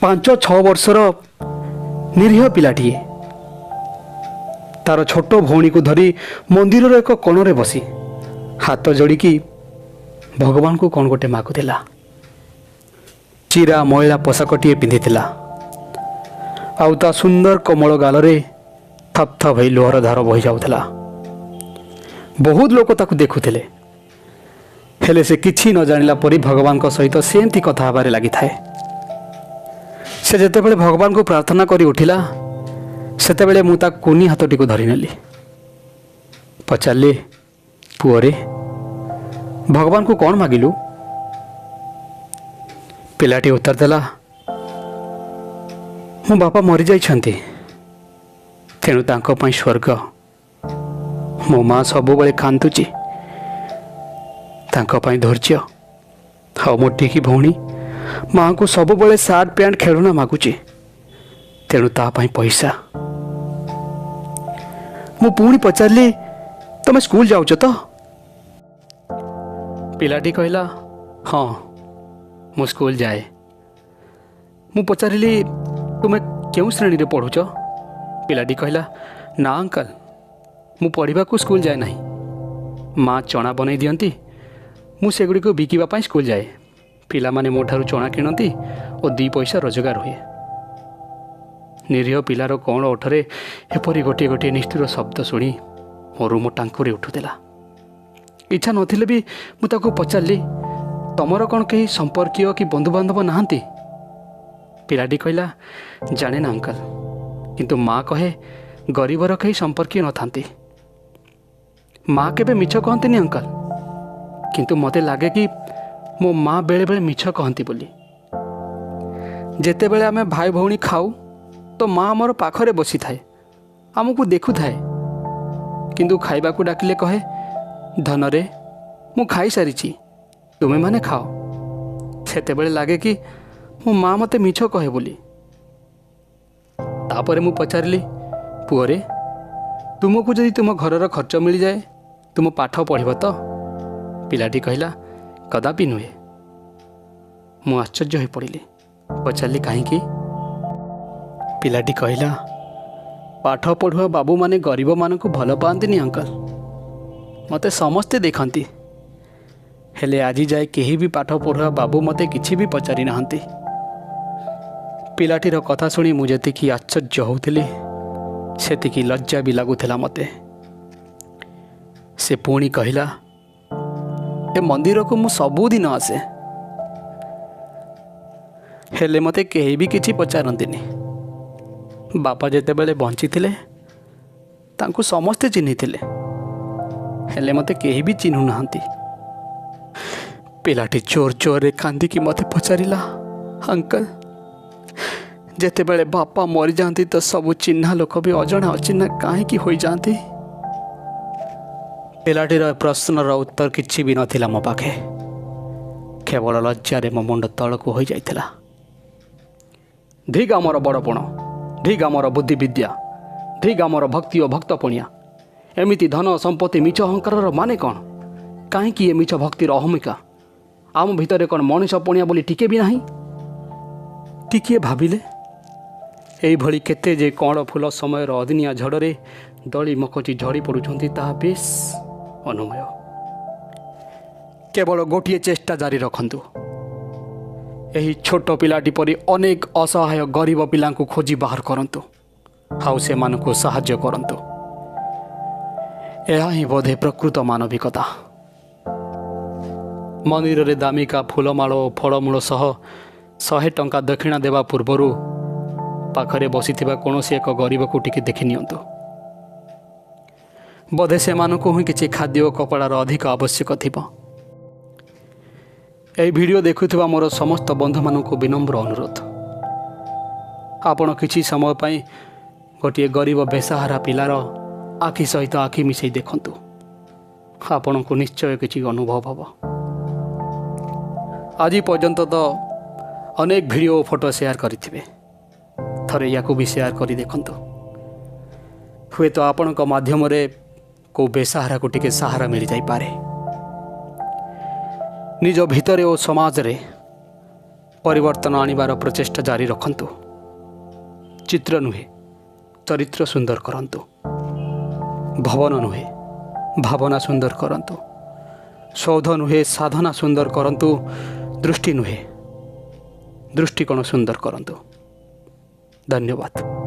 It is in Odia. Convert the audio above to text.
5-6 ବର୍ଷର ନିରୀହ ପିଲାଟିଏ ତାର ଛୋଟ ଭଉଣୀକୁ ଧରି ମନ୍ଦିରର ଏକ କୋଣରେ ବସି ହାତ ଯୋଡ଼ିକି ଭଗବାନଙ୍କୁ କ'ଣ ଗୋଟେ ମାଗୁଥିଲା। ଚିରା ମଇଳା ପୋଷାକଟିଏ ପିନ୍ଧିଥିଲା, ଆଉ ତା ସୁନ୍ଦର କୋମଳ ଗାଲରେ ଥପ୍ ଥପ୍ ହୋଇ ଲୁହର ଧାର ବହି ଯାଉଥିଲା। ବହୁତ ଲୋକ ତାକୁ ଦେଖୁଥିଲେ, ହେଲେ ସେ କିଛି ନ ଜାଣିଲା ପରି ଭଗବାନଙ୍କ ସହିତ ସେମିତି କଥା ହେବାରେ ଲାଗିଥାଏ। ସେ ଯେତେବେଳେ ଭଗବାନଙ୍କୁ ପ୍ରାର୍ଥନା କରି ଉଠିଲା, ସେତେବେଳେ ମୁଁ ତା କୁନି ହାତଟିକୁ ଧରିନେଲି। ପଚାରିଲି, ପୁଅରେ ଭଗବାନଙ୍କୁ କ'ଣ ମାଗିଲୁ? ପିଲାଟି ଉତ୍ତର ଦେଲା, ମୋ ବାପା ମରିଯାଇଛନ୍ତି, ତେଣୁ ତାଙ୍କ ପାଇଁ ସ୍ୱର୍ଗ। ମୋ ମା ସବୁବେଳେ କାନ୍ଦୁଛି, ତାଙ୍କ ପାଇଁ ଧୈର୍ଯ୍ୟ। ଆଉ ମୋ ଟିକି ଭଉଣୀ ମାଆଙ୍କୁ ସବୁବେଳେ ସାର୍ଟ ପ୍ୟାଣ୍ଟ ଖେଳଣା ମାଗୁଛି, ତେଣୁ ତା ପାଇଁ ପଇସା। ମୁଁ ପୁଣି ପଚାରିଲି, ତମେ ସ୍କୁଲ ଯାଉଛ ତ? ପିଲାଟି କହିଲା, ହଁ, ମୁଁ ସ୍କୁଲ ଯାଏ। ମୁଁ ପଚାରିଲି, ତୁମେ କେଉଁ ଶ୍ରେଣୀରେ ପଢ଼ୁଛ? ପିଲାଟି କହିଲା, ନା ଅଙ୍କଲ, ମୁଁ ପଢ଼ିବାକୁ ସ୍କୁଲ ଯାଏ ନାହିଁ। ମା ଚଣା ବନେଇ ଦିଅନ୍ତି, ମୁଁ ସେଗୁଡ଼ିକୁ ବିକିବା ପାଇଁ ସ୍କୁଲ ଯାଏ। ପିଲାମାନେ ମୋ ଠାରୁ ଚଣା କିଣନ୍ତି ଓ 2 ପଇସା ରୋଜଗାର ହୁଏ। ନିରୀହ ପିଲାର କ'ଣ ଓଠରେ ଏପରି ଗୋଟିଏ ଗୋଟିଏ ନିଷ୍ଠୁର ଶବ୍ଦ ଶୁଣି ମୋ ରୁମ ଟାଙ୍କୁରି ଉଠୁଥିଲା। ଇଚ୍ଛା ନଥିଲେ ବି ମୁଁ ତାକୁ ପଚାରିଲି, ତମର କ'ଣ କେହି ସମ୍ପର୍କୀୟ କି ବନ୍ଧୁବାନ୍ଧବ ନାହାନ୍ତି? ପିଲାଟି କହିଲା, ଜାଣେ ନା ଅଙ୍କଲ, କିନ୍ତୁ ମା କହେ ଗରିବର କେହି ସମ୍ପର୍କୀୟ ନଥାନ୍ତି। ମା କେବେ ମିଛ କହନ୍ତିନି ଅଙ୍କଲ, କିନ୍ତୁ ମୋତେ ଲାଗେ କି ମୋ ମା ବେଳେବେଳେ ମିଛ କହନ୍ତି ବୋଲି। ଯେତେବେଳେ ଆମେ ଭାଇ ଭଉଣୀ ଖାଉ ତ ମା ଆମର ପାଖରେ ବସିଥାଏ, ଆମକୁ ଦେଖୁଥାଏ, କିନ୍ତୁ ଖାଇବାକୁ ଡାକିଲେ କହେ, ଧନରେ ମୁଁ ଖାଇସାରିଛି, ତୁମେମାନେ ଖାଅ। ସେତେବେଳେ ଲାଗେ କି ମୋ ମା ମୋତେ ମିଛ କହେ ବୋଲି। ତାପରେ ମୁଁ ପଚାରିଲି, ପୁଅରେ ତୁମକୁ ଯଦି ତୁମ ଘରର ଖର୍ଚ୍ଚ ମିଳିଯାଏ, ତୁମ ପାଠ ପଢ଼ିବ ତ? ପିଲାଟି କହିଲା, କଦାପି ନୁହେଁ। ମୁଁ ଆଶ୍ଚର୍ଯ୍ୟ ହୋଇପଡ଼ିଲି। ପଚାରିଲି, କାହିଁକି? ପିଲାଟି କହିଲା, ପାଠ ପଢ଼ୁଆ ବାବୁମାନେ ଗରିବମାନଙ୍କୁ ଭଲ ପାଆନ୍ତିନି ଅଙ୍କଲ। ମୋତେ ସମସ୍ତେ ଦେଖନ୍ତି, ହେଲେ ଆଜି ଯାଏ କେହି ବି ପାଠ ପଢ଼ୁଆ ବାବୁ ମୋତେ କିଛି ବି ପଚାରି ନାହାନ୍ତି। ପିଲାଟିର କଥା ଶୁଣି ମୁଁ ଯେତିକି ଆଶ୍ଚର୍ଯ୍ୟ ହେଉଥିଲି, ସେତିକି ଲଜ୍ଜା ବି ଲାଗୁଥିଲା ମୋତେ। ସେ ପୁଣି କହିଲା, ଏ ମନ୍ଦିରକୁ ମୁଁ ସବୁଦିନ ଆସେ, ହେଲେ ମୋତେ କେହି ବି କିଛି ପଚାରନ୍ତିନି। ବାପା ଯେତେବେଳେ ବଞ୍ଚିଥିଲେ ତାଙ୍କୁ ସମସ୍ତେ ଚିହ୍ନିଥିଲେ, ହେଲେ ମୋତେ କେହି ବି ଚିହ୍ନୁ ନାହାନ୍ତି। ପିଲାଟି ଜୋର ଜୋରରେ କାନ୍ଦିକି ମୋତେ ପଚାରିଲା, ଅଙ୍କଲ, ଯେତେବେଳେ ବାପା ମରିଯାଆନ୍ତି ତ ସବୁ ଚିହ୍ନା ଲୋକ ବି ଅଜଣା ଅଚିହ୍ନା କାହିଁକି ହୋଇଯାଆନ୍ତି? ପିଲାଟିର ପ୍ରଶ୍ନର ଉତ୍ତର କିଛି ବି ନଥିଲା ମୋ ପାଖେ। କେବଳ ଲଜ୍ଜାରେ ମୋ ମୁଣ୍ଡ ତଳକୁ ହୋଇଯାଇଥିଲା। ଧିକ୍ ଆମର ବଡ଼ପଣ, ଧିକ୍ ଆମର ବୁଦ୍ଧିବିଦ୍ୟା, ଧିକ୍ ଆମର ଭକ୍ତି ଓ ଭକ୍ତପଣିଆ। ଏମିତି ଧନ ସମ୍ପତ୍ତି ମିଛ ଅହଙ୍କାରର ମାନେ କ'ଣ? କାହିଁକି ଏ ମିଛ ଭକ୍ତିର ଅହମିକା? ଆମ ଭିତରେ କ'ଣ ମଣିଷ ପଣିଆ ବୋଲି ଟିକେ ବି ନାହିଁ? ଟିକିଏ ଭାବିଲେ, ଏଇଭଳି କେତେ ଯେ କଅଁଳ ଫୁଲ ସମୟର ଅଦିନିଆ ଝଡ଼ରେ ଦଳି ମକଚି ଝଡ଼ି ପଡ଼ୁଛନ୍ତି, ତାହା ବେଶ୍ ଅନୁମୟ। କେବଳ ଗୋଟିଏ ଚେଷ୍ଟା ଜାରି ରଖନ୍ତୁ। ଏହି ଛୋଟ ପିଲାଟି ପରି ଅନେକ ଅସହାୟ ଗରିବ ପିଲାଙ୍କୁ ଖୋଜି ବାହାର କରନ୍ତୁ, ଆଉ ସେମାନଙ୍କୁ ସାହାଯ୍ୟ କରନ୍ତୁ। ଏହା ହିଁ ବୋଧେ ପ୍ରକୃତ ମାନବିକତା। ମନ୍ଦିରରେ ଦାମିକା ଫୁଲମାଳ ଓ ଫଳମୂଳ ସହ 100 ଟଙ୍କା ଦକ୍ଷିଣା ଦେବା ପୂର୍ବରୁ ପାଖରେ ବସିଥିବା କୌଣସି ଏକ ଗରିବକୁ ଟିକେ ଦେଖି ନିଅନ୍ତୁ। ବୋଧେ ସେମାନଙ୍କୁ ହିଁ କିଛି ଖାଦ୍ୟ ଓ କପଡ଼ାର ଅଧିକ ଆବଶ୍ୟକ ଥିବ। ଏହି ଭିଡ଼ିଓ ଦେଖୁଥିବା ମୋର ସମସ୍ତ ବନ୍ଧୁମାନଙ୍କୁ ବିନମ୍ର ଅନୁରୋଧ, ଆପଣ କିଛି ସମୟ ପାଇଁ ଗୋଟିଏ ଗରିବ ବେସାହାରା ପିଲାର ଆଖି ସହିତ ଆଖି ମିଶାଇ ଦେଖନ୍ତୁ। ଆପଣଙ୍କୁ ନିଶ୍ଚୟ କିଛି ଅନୁଭବ ହେବ। ଆଜି ପର୍ଯ୍ୟନ୍ତ ତ ଅନେକ ଭିଡ଼ିଓ ଓ ଫଟୋ ସେୟାର କରିଥିବେ, ଥରେ ୟାକୁ ବି ସେୟାର କରି ଦେଖନ୍ତୁ। ହୁଏତ ଆପଣଙ୍କ ମାଧ୍ୟମରେ କେଉଁ ବେସାହାରାକୁ ଟିକେ ସାହାରା ମିଳିଯାଇପାରେ। ନିଜ ଭିତରେ ଓ ସମାଜରେ परिवर्तन आनिबार प्रचेष्टा जारी रखन्तु। चित्र नुहे चरित्र सुंदर करन्तु। भवन नुहे भावना सुंदर करन्तु। सौध नुहे साधना सुंदर करन्तु। दृष्टि नुहे दृष्टिकोण सुंदर करन्तु। धन्यवाद।